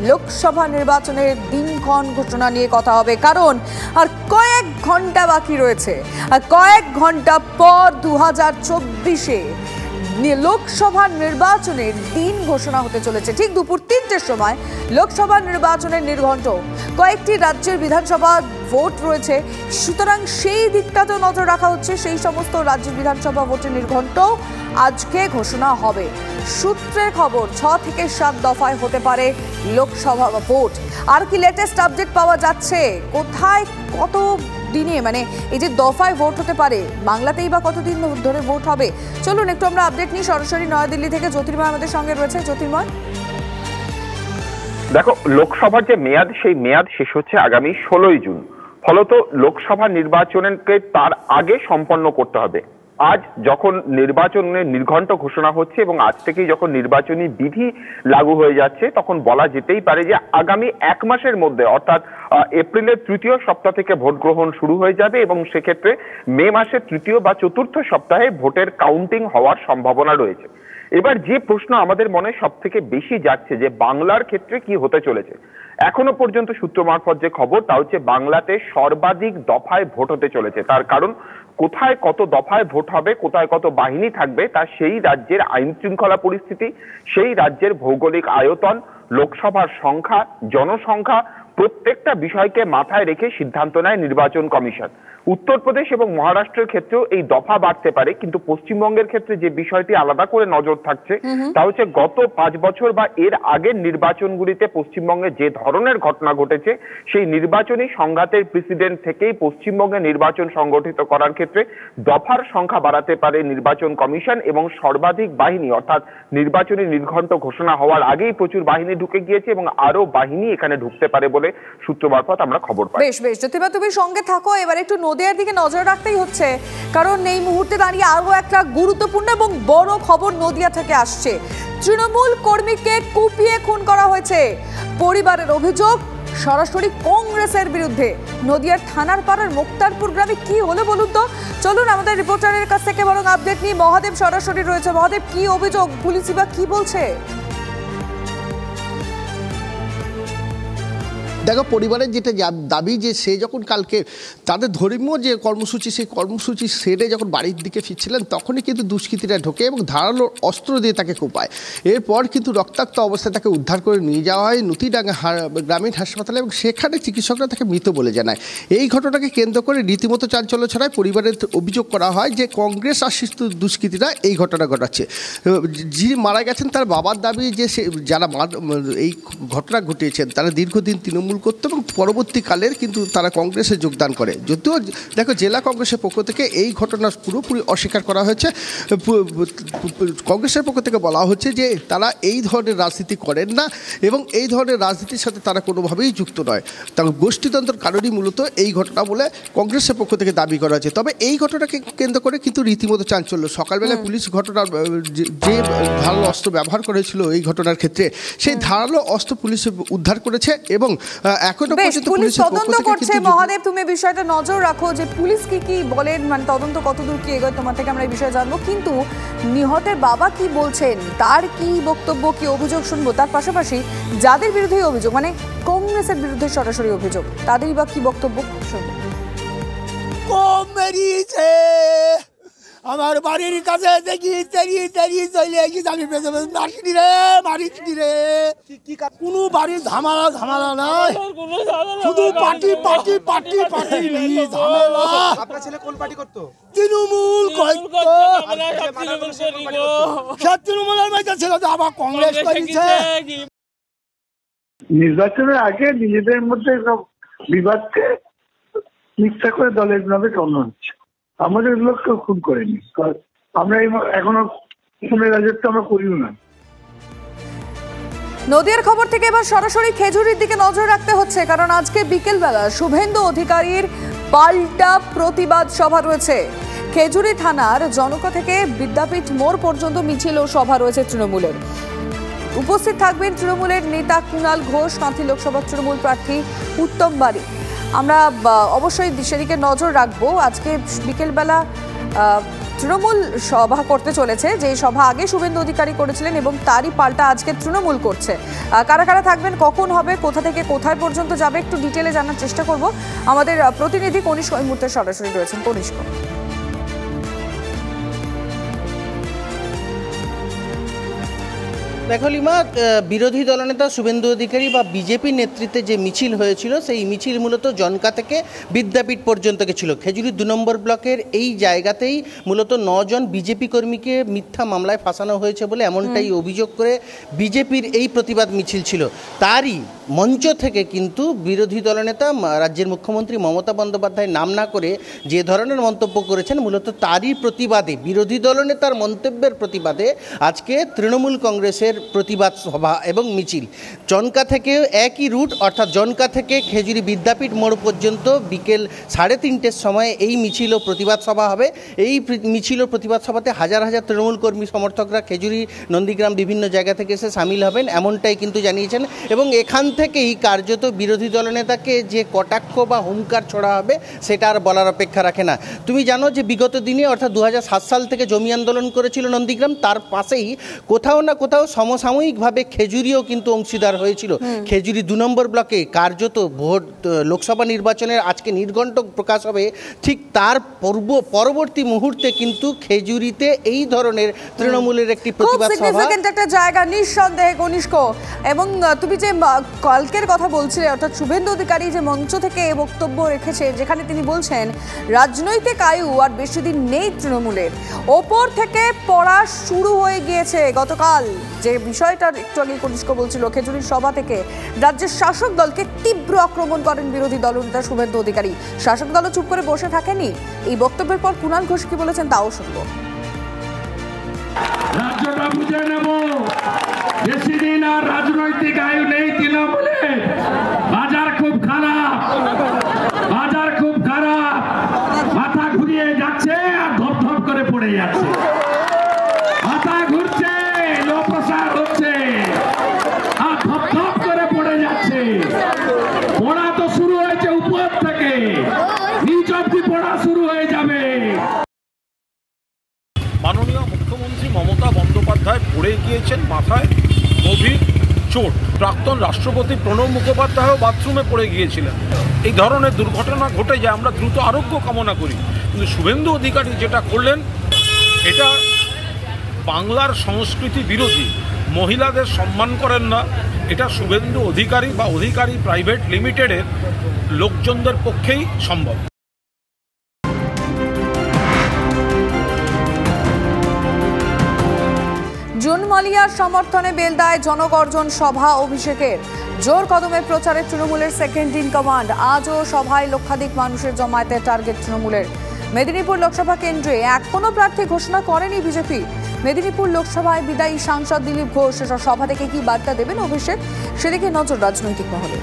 লোকসভা নির্বাচনের দিনক্ষণ ঘোষণা নিয়ে কথা হবে, কারণ আর কয়েক ঘন্টা বাকি রয়েছে। আর কয়েক ঘন্টা পর 2024-এ লোকসভা নির্বাচনের দিন ঘোষণা হতে চলেছে। ঠিক দুপুর 3টের সময় লোকসভা নির্বাচনের নির্ঘণ্ট। কয়েকটি রাজ্যের বিধানসভা ভোট রয়েছে, সুতরাং সেই দিকটাতেও নজর রাখা হচ্ছে। সেই সমস্ত রাজ্যের বিধানসভা ভোটের নির্ঘণ্ট আজকে ঘোষণা হবে। সূত্রের খবর 6 থেকে 7 দফায় হতে পারে লোকসভা ভোট। আর কি লেটেস্ট আপডেট পাওয়া যাচ্ছে, কোথায় কত দিনে, মানে এই যে দফায় ভোট হতে পারে, বাংলাতেই বা কতদিন ধরে ভোট হবে, চলুন একটু আমরা আপডেট নিই। সরাসরি নয়াদিল্লি থেকে জ্যোতির্ময় আমাদের সঙ্গে রয়েছে। জ্যোতির্ময়, দেখো, লোকসভার যে মেয়াদ, সেই মেয়াদ শেষ হচ্ছে আগামী 16ই জুন। ফলত লোকসভা নির্বাচনকে তার আগে সম্পন্ন করতে হবে। আজ যখন নির্বাচনের নির্ঘণ্ট ঘোষণা হচ্ছে এবং আজ থেকেই যখন নির্বাচনী বিধি লাগু হয়ে যাচ্ছে, তখন বলা যেতেই পারে যে আগামী 1 মাসের মধ্যে, অর্থাৎ এপ্রিলের 3য় সপ্তাহ থেকে ভোট গ্রহণ শুরু হয়ে যাবে এবং সেক্ষেত্রে মে মাসের 3য় বা 4র্থ সপ্তাহে ভোটের কাউন্টিং হওয়ার সম্ভাবনা রয়েছে। এবার যে প্রশ্ন আমাদের মনে সব থেকে বেশি যাচ্ছে যে বাংলার ক্ষেত্রে কি হতে চলেছে। এখনো পর্যন্ত সূত্র মারফত যে খবর, তা হচ্ছে বাংলাতে সর্বাধিক দফায় ভোট হতে চলেছে। তার কারণ, কোথায় কত দফায় ভোট হবে, কোথায় কত বাহিনী থাকবে, তা সেই রাজ্যের আইন শৃঙ্খলা পরিস্থিতি, সেই রাজ্যের ভৌগোলিক আয়তন, লোকসভার সংখ্যা, জনসংখ্যা, প্রত্যেকটা বিষয়কে মাথায় রেখে সিদ্ধান্ত নেয় নির্বাচন কমিশন। উত্তরপ্রদেশ এবং মহারাষ্ট্রের ক্ষেত্রেও এই দফা বাড়তে পারে, কিন্তু পশ্চিমবঙ্গের ক্ষেত্রে যে বিষয়টি আলাদা করে নজর থাকছে তা হচ্ছে গত 5 বছর বা এর আগের নির্বাচনগুলিতে পশ্চিমবঙ্গে যে ধরনের ঘটনা ঘটেছে, সেই নির্বাচনী সংঘাতের প্রেসিডেন্ট থেকেই পশ্চিমবঙ্গে নির্বাচন সংগঠিত করার ক্ষেত্রে দফার সংখ্যা বাড়াতে পারে নির্বাচন কমিশন। এবং সর্বাধিক বাহিনী, অর্থাৎ নির্বাচনী নির্ঘণ্ট ঘোষণা হওয়ার আগেই প্রচুর বাহিনী ঢুকে গিয়েছে এবং আরো বাহিনী এখানে ঢুকতে পারে বলে সূত্র মারফত আমরা খবর পাই। বেশ বেশ জ্যোতিবা, তুমি সঙ্গে থাকো। এবার একটু নদিয়ার দিকে নজর রাখতেই হচ্ছে, কারণ এই মুহূর্তে দাঁড়িয়ে আরো একটা গুরুত্বপূর্ণ এবং বড় খবর নদিয়া থেকে আসছে। তৃণমূল কর্মীকে কুপিয়ে খুন করা হয়েছে। পরিবারের অভিযোগ সরাসরি কংগ্রেসের বিরুদ্ধে। নদিয়ার থানার পাড়ার মুক্তারপুর গ্রামে কি হলো বলুন তো। চলুন আমাদের রিপোর্টারের কাছ থেকে বরং আপডেট নিই। মহাদেব সরাসরি রয়েছে। মহাদেব, কি অভিযোগ, পুলিশই বা কি বলছে? দেখো, পরিবারের যেটা দাবি যে সে যখন কালকে তাদের ধর্মীয় যে কর্মসূচি, সেই কর্মসূচি সেরে যখন বাড়ির দিকে ফিরছিলেন, তখনই কিন্তু দুষ্কৃতীরা ঢোকে এবং ধারালো অস্ত্র দিয়ে তাকে কোপায়। এরপর কিন্তু রক্তাক্ত অবস্থায় তাকে উদ্ধার করে নিয়ে যাওয়া হয় নতিডাঙ্গা গ্রামীণ হাসপাতালে এবং সেখানে চিকিৎসকরা তাকে মৃত বলে জানায়। এই ঘটনাকে কেন্দ্র করে রীতিমতো চাঞ্চল্য ছড়ায়। পরিবারের অভিযোগ করা হয় যে কংগ্রেস আশ্রিত দুষ্কৃতীরা এই ঘটনা ঘটাচ্ছে। যিনি মারা গেছেন তার বাবার দাবি যে যারা এই ঘটনা ঘটিয়েছেন তারা দীর্ঘদিন তৃণমূল করতো এবং পরবর্তীকালের কিন্তু তারা কংগ্রেসে যোগদান করে। যদিও দেখো, জেলা কংগ্রেসের পক্ষ থেকে এই ঘটনা পুরোপুরি অস্বীকার করা হয়েছে। কংগ্রেসের পক্ষ থেকে বলা হচ্ছে যে তারা এই ধরনের রাজনীতি করেন না এবং এই ধরনের রাজনীতির সাথে তারা কোনোভাবেই যুক্ত নয়। তবে গোষ্ঠীতন্ত্রের কারণেই মূলত এই ঘটনা বলে কংগ্রেসের পক্ষ থেকে দাবি করা হয়েছে। তবে এই ঘটনাকে কেন্দ্র করে কিন্তু রীতিমতো চাঞ্চল্য। সকালবেলায় পুলিশ ঘটনার যে ধারালো অস্ত্র ব্যবহার করেছিল এই ঘটনার ক্ষেত্রে, সেই ধারালো অস্ত্র পুলিশ উদ্ধার করেছে এবং এখনো পর্যন্ত পুলিশ তদন্ত করছে। মহাদেব, তুমি বিষয়টা নজর রাখো যে পুলিশ কি বলেন, মানে তদন্ত কতদূর কি এগোয়, তোমার থেকে আমরা এই বিষয়ে জানবো। কিন্তু নিহতের বাবা কি বলছেন, তার কি বক্তব্য, কি অভিযোগ শুনবো। তার পাশাপাশি যাদের বিরুদ্ধে অভিযোগ, মানে কংগ্রেসের বিরুদ্ধে সরাসরি অভিযোগ, তাদেরই বা কি বক্তব্য শুনবো। আমার বাড়ির কাছে দেখি তেরিয়ে চলে গেছি, আমি মারিনি রে, মারিনি রে। কোনো বাড়ির ঝামেলা নাই, শুধু পার্টি ঝামেলা। আপনার ছেলে কোন পার্টি করতো? তৃণমূল করতো। সে তৃণমূলের মধ্যে ছিল, আবার কংগ্রেস করেছে। নির্বাচনের আগে নিজেদের মধ্যে সব বিবাদকে মিথ্যা করে দলের নামে কর্ম হচ্ছে। আমাদের লোককেও খুন করেনি, আমরা এখনো খুনের রাজত্ব আমরা করিও না। নদিয়ার খবর থেকে এবার সরাসরি খেজুরির দিকে নজর রাখতে হচ্ছে, কারণ আজকে বিকেলবেলা শুভেন্দু অধিকারীর পাল্টা প্রতিবাদ সভা রয়েছে। খেজুরি থানার জনক থেকে বিদ্যাপীঠ মোড় পর্যন্ত মিছিল ও সভা রয়েছে তৃণমূলের। উপস্থিত থাকবেন তৃণমূলের নেতা কুণাল ঘোষ, কাঁথি লোকসভা তৃণমূল প্রার্থী উত্তম বাড়ি। আমরা অবশ্যই সেদিকে নজর রাখবো। আজকে বিকেলবেলা তৃণমূল সভা করতে চলেছে, যে সভা আগে শুভেন্দু অধিকারী করেছিলেন এবং তারই পাল্টা আজকে তৃণমূল করছে। কারা কারা থাকবেন, কখন হবে, কোথা থেকে কোথায় পর্যন্ত যাবে, একটু ডিটেলে জানার চেষ্টা করব। আমাদের প্রতিনিধি কনিষ্ক এই মুহূর্তে সরাসরি রয়েছেন। কনিষ্ক, দেখো লিমা, বিরোধী দলনেতা শুভেন্দু অধিকারী বা বিজেপির নেতৃত্বে যে মিছিল হয়েছিল সেই মিছিল মূলত জনকা থেকে বিদ্যাপীঠ পর্যন্ত ছিল। খেজুরি 2 নম্বর ব্লকের এই জায়গাতেই মূলত 9 জন বিজেপি কর্মীকে মিথ্যা মামলায় ফাঁসানো হয়েছে বলে এমনটাই অভিযোগ করে বিজেপির এই প্রতিবাদ মিছিল ছিল। তারই মঞ্চ থেকে কিন্তু বিরোধী দলনেতা রাজ্যের মুখ্যমন্ত্রী মমতা বন্দ্যোপাধ্যায় নাম না করে যে ধরনের মন্তব্য করেছেন, মূলত তারই প্রতিবাদে, বিরোধী দলনেতার মন্তব্যের প্রতিবাদে আজকে তৃণমূল কংগ্রেসের প্রতিবাদ সভা এবং মিছিল। জনকা থেকে একই রুট, অর্থাৎ জনকা থেকে খেজুরি বিদ্যাপীঠ মোড় পর্যন্ত বিকেল 3:30টার সময় এই মিছিল ও প্রতিবাদ সভা হবে। এই মিছিল ও প্রতিবাদ সভাতে হাজার হাজার তৃণমূল কর্মী সমর্থকরা খেজুরি, নন্দীগ্রাম বিভিন্ন জায়গা থেকে এসে সামিল হবেন, এমনটাই কিন্তু জানিয়েছেন। এবং এখান থেকেই কার্যত বিরোধী দলনেতাকে যে কটাক্ষ বা হুঙ্কার ছড়া হবে সেটা আর বলার অপেক্ষা রাখে না। তুমি জানো যে বিগত দিনে, অর্থাৎ 2007 সাল থেকে জমি আন্দোলন করেছিল নন্দীগ্রাম, তার পাশেই কোথাও না কোথাও সমসাময়িকভাবে খেজুরিও কিন্তু অংশীদার হয়েছিল। খেজুরি 2 নম্বর ব্লকে কার্যত ভোট, লোকসভা নির্বাচনের আজকে নির্ঘণ্ট প্রকাশ হবে, ঠিক তার পরবর্তী মুহূর্তে কিন্তু খেজুরিতে এই ধরনের তৃণমূলের একটি প্রতিবাদ সভা, একটা জায়গা নিঃসন্দেহে কনিষ্ক। এবং তুমি যে কালকের কথা বলছিলে, অর্থাৎ শুভেন্দু অধিকারী যে মঞ্চ থেকে বক্তব্য রেখেছে, যেখানে তিনি বলছেন রাজনৈতিক আয়ু আর বেশি দিন নেই তৃণমূলের, ওপর থেকে পড়া শুরু হয়ে গিয়েছে। গতকাল যে বিষয়টা একটু আগে কনিষ্ক বলছিল, খেজুরির সভা থেকে রাজ্যের শাসক দলকে তীব্র আক্রমণ করেন বিরোধী দলনেতা শুভেন্দু অধিকারী। শাসক দলও চুপ করে বসে থাকেনি। এই বক্তব্যের পর কুণাল ঘোষ কি বলেছেন তাও শুনবো। রাজ্যটা বুঝে নেব, বেশি দিন আর রাজনৈতিক আয়ু নেই তৃণমূলে। বাজার খুব খারাপ, বাজার খুব খারাপ, মাথা ঘুরিয়ে যাচ্ছে আর ধপ ধপ করে পড়ে যাচ্ছে। মাথা ঘুরছে, লো প্রেসার হচ্ছে আর ধপ ধপ করে পড়ে যাচ্ছে। পড়া তো শুরু হয়েছে উপর থেকে, নিচ অব্দি পড়া শুরু হয়ে যাবে। মাননীয় মুখ্যমন্ত্রী মমতা বন্দ্যোপাধ্যায় পড়ে গিয়েছেন, মাথায় গভীর চোট। প্রাক্তন রাষ্ট্রপতি প্রণব মুখোপাধ্যায়ও বাথরুমে পড়ে গিয়েছিলেন। এই ধরনের দুর্ঘটনা ঘটে যায়, আমরা দ্রুত আরোগ্য কামনা করি। কিন্তু শুভেন্দু অধিকারী যেটা করলেন, এটা বাংলার সংস্কৃতি বিরোধী। মহিলাদের সম্মান করেন না, এটা শুভেন্দু অধিকারী বা অধিকারী প্রাইভেট লিমিটেডের লোকজনদের পক্ষেই সম্ভব। জুন মালিয়ার সমর্থনে বেলদায় জনগর্জন সভা অভিষেকের। জোর কদমে প্রচারে তৃণমূলের সেকেন্ড ইন কমান্ড। আজও সভায় লক্ষাধিক মানুষের জমায়েতের টার্গেট তৃণমূলের। মেদিনীপুর লোকসভা কেন্দ্রে এখনো প্রার্থী ঘোষণা করেনি বিজেপি। মেদিনীপুর লোকসভায় বিদায়ী সাংসদ দিলীপ ঘোষ সভা থেকে কি বার্তা দেবেন অভিষেক, সেদিকে নজর রাজনৈতিক মহলে।